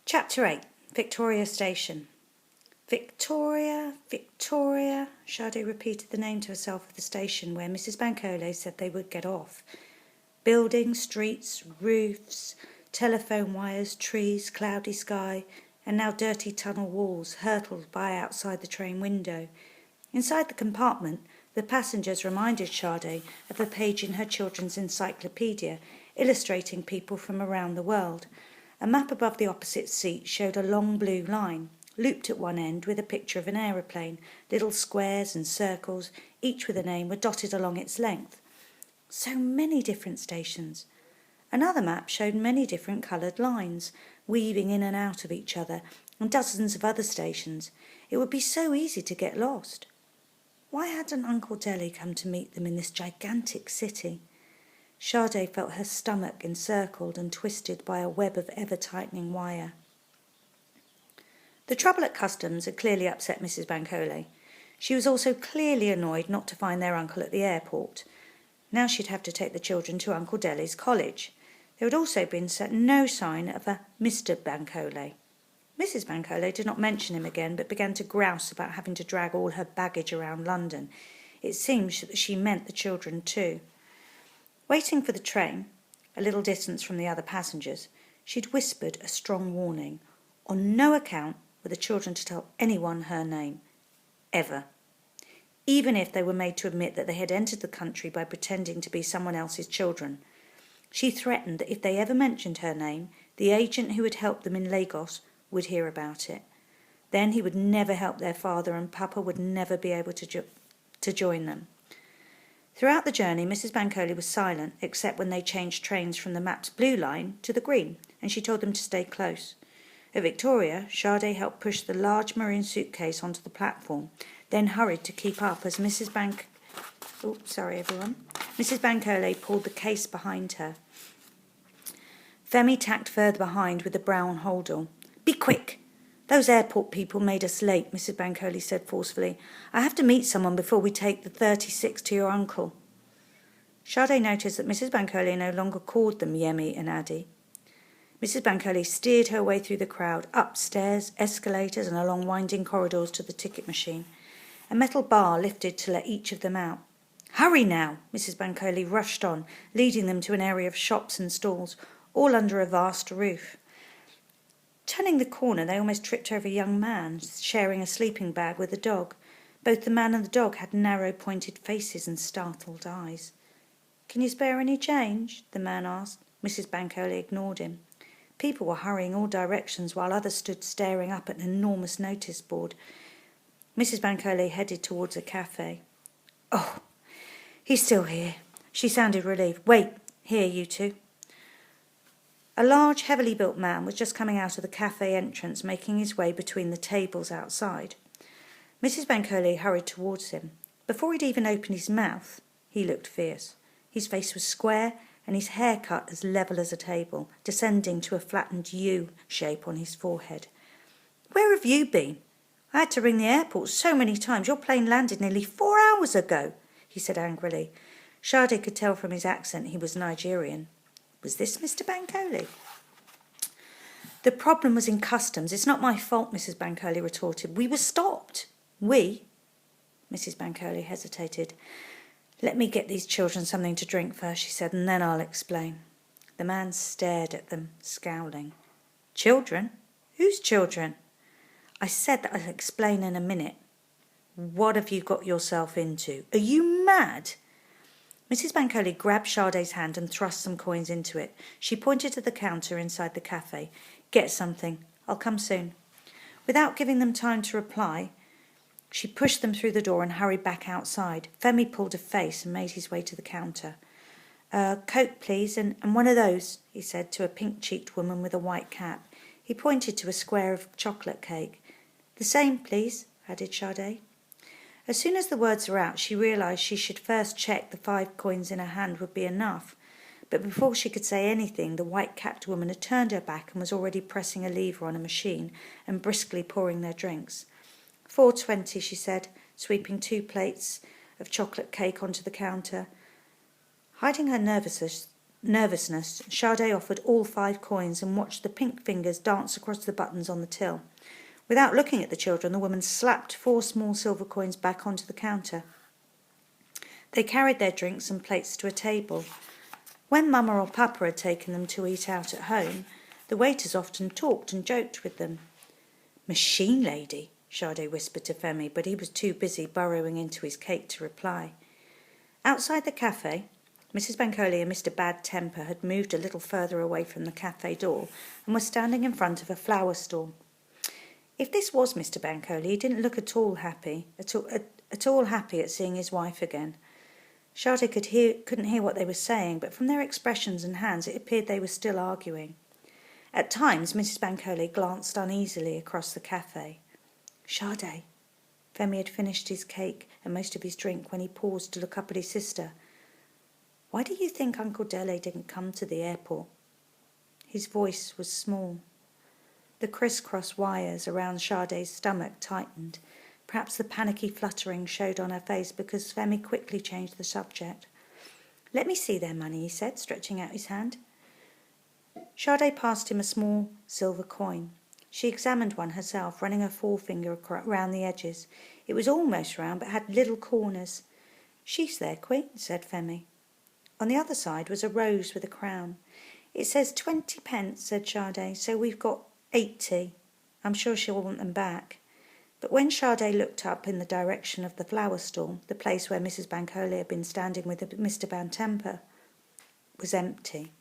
Chapter 8. Victoria Station. Victoria, Victoria. Sade repeated the name to herself of the station where Mrs. Bankole said they would get off. Buildings, streets, roofs, telephone wires, trees, cloudy sky, and now dirty tunnel walls hurtled by outside the train window. Inside the compartment, the passengers reminded Sade of a page in her children's encyclopedia illustrating people from around the world. A map above the opposite seat showed a long blue line, looped at one end with a picture of an aeroplane. Little squares and circles, each with a name, were dotted along its length. So many different stations. Another map showed many different coloured lines, weaving in and out of each other, and dozens of other stations. It would be so easy to get lost. Why hadn't Uncle Delhi come to meet them in this gigantic city? Sade felt her stomach encircled and twisted by a web of ever-tightening wire. The trouble at customs had clearly upset Mrs. Bankole. She was also clearly annoyed not to find their uncle at the airport. Now she'd have to take the children to Uncle Delhi's college. There had also been no sign of a Mr. Bankole. Mrs. Bankole did not mention him again, but began to grouse about having to drag all her baggage around London. It seemed that she meant the children too. Waiting for the train, a little distance from the other passengers, she'd whispered a strong warning. On no account were the children to tell anyone her name. Ever. Even if they were made to admit that they had entered the country by pretending to be someone else's children. She threatened that if they ever mentioned her name, the agent who had helped them in Lagos would hear about it. Then he would never help their father, and Papa would never be able to join them. Throughout the journey, Mrs. Bankole was silent, except when they changed trains from the map's blue line to the green, and she told them to stay close. At Victoria, Sade helped push the large maroon suitcase onto the platform, then hurried to keep up as Mrs. Bankole pulled the case behind her. Femi tacked further behind with the brown holdall. "Be quick! Those airport people made us late," Mrs. Bankole said forcefully. "I have to meet someone before we take the 36 to your uncle." Sade noticed that Mrs. Bankole no longer called them Yemi and Addy. Mrs. Bankole steered her way through the crowd, up stairs, escalators, and along winding corridors to the ticket machine. A metal bar lifted to let each of them out. "Hurry now!" Mrs. Bankole rushed on, leading them to an area of shops and stalls, all under a vast roof. Turning the corner, they almost tripped over a young man sharing a sleeping bag with a dog. Both the man and the dog had narrow, pointed faces and startled eyes. "Can you spare any change?" the man asked. Mrs. Bankole ignored him. People were hurrying all directions while others stood staring up at an enormous notice board. Mrs. Bankole headed towards a cafe. "Oh, he's still here." She sounded relieved. "Wait, here, you two." A large, heavily built man was just coming out of the cafe entrance, making his way between the tables outside. Mrs. Bankole hurried towards him. Before he'd even opened his mouth, he looked fierce. His face was square and his hair cut as level as a table, descending to a flattened U shape on his forehead. "Where have you been? I had to ring the airport so many times. Your plane landed nearly 4 hours ago," he said angrily. Sade could tell from his accent he was Nigerian. Was this Mr. Bankole? "The problem was in customs. It's not my fault," Mrs. Bankole retorted. "We were stopped." "We?" Mrs. Bankole hesitated. "Let me get these children something to drink first," she said, "and then I'll explain." The man stared at them, scowling. "Children? Whose children?" "I said that I'll explain in a minute." "What have you got yourself into? Are you mad?" Mrs. Bankole grabbed Sade's hand and thrust some coins into it. She pointed to the counter inside the cafe. "Get something. I'll come soon." Without giving them time to reply, she pushed them through the door and hurried back outside. Femi pulled a face and made his way to the counter. "Coke, please, and one of those," he said to a pink-cheeked woman with a white cap. He pointed to a square of chocolate cake. "The same, please," added Sade. As soon as the words were out, she realised she should first check the 5 coins in her hand would be enough. But before she could say anything, the white-capped woman had turned her back and was already pressing a lever on a machine and briskly pouring their drinks. "4.20, she said, sweeping 2 plates of chocolate cake onto the counter. Hiding her nervousness, Sade offered all 5 coins and watched the pink fingers dance across the buttons on the till. Without looking at the children, the woman slapped 4 small silver coins back onto the counter. They carried their drinks and plates to a table. When Mama or Papa had taken them to eat out at home, the waiters often talked and joked with them. "Machine lady," Sade whispered to Femi, but he was too busy burrowing into his cake to reply. Outside the cafe, Mrs. Bankole and Mr. Bad Temper had moved a little further away from the cafe door and were standing in front of a flower stall. If this was Mr. Bankole, he didn't look at all happy at seeing his wife again. Sade couldn't hear what they were saying, but from their expressions and hands it appeared they were still arguing. At times Mrs. Bankole glanced uneasily across the cafe. "Sade." Femi had finished his cake and most of his drink when he paused to look up at his sister. "Why do you think Uncle Dele didn't come to the airport?" His voice was small. The criss-cross wires around Sade's stomach tightened. Perhaps the panicky fluttering showed on her face because Femi quickly changed the subject. "Let me see their money," he said, stretching out his hand. Sade passed him a small silver coin. She examined one herself, running her forefinger round the edges. It was almost round, but had little corners. "She's their queen," said Femi. On the other side was a rose with a crown. "It says 20 pence," said Sade, "so we've got 80. I'm sure she'll want them back." But when Sade looked up in the direction of the flower stall, the place where Mrs. Bankole had been standing with Mr. Bantemper was empty.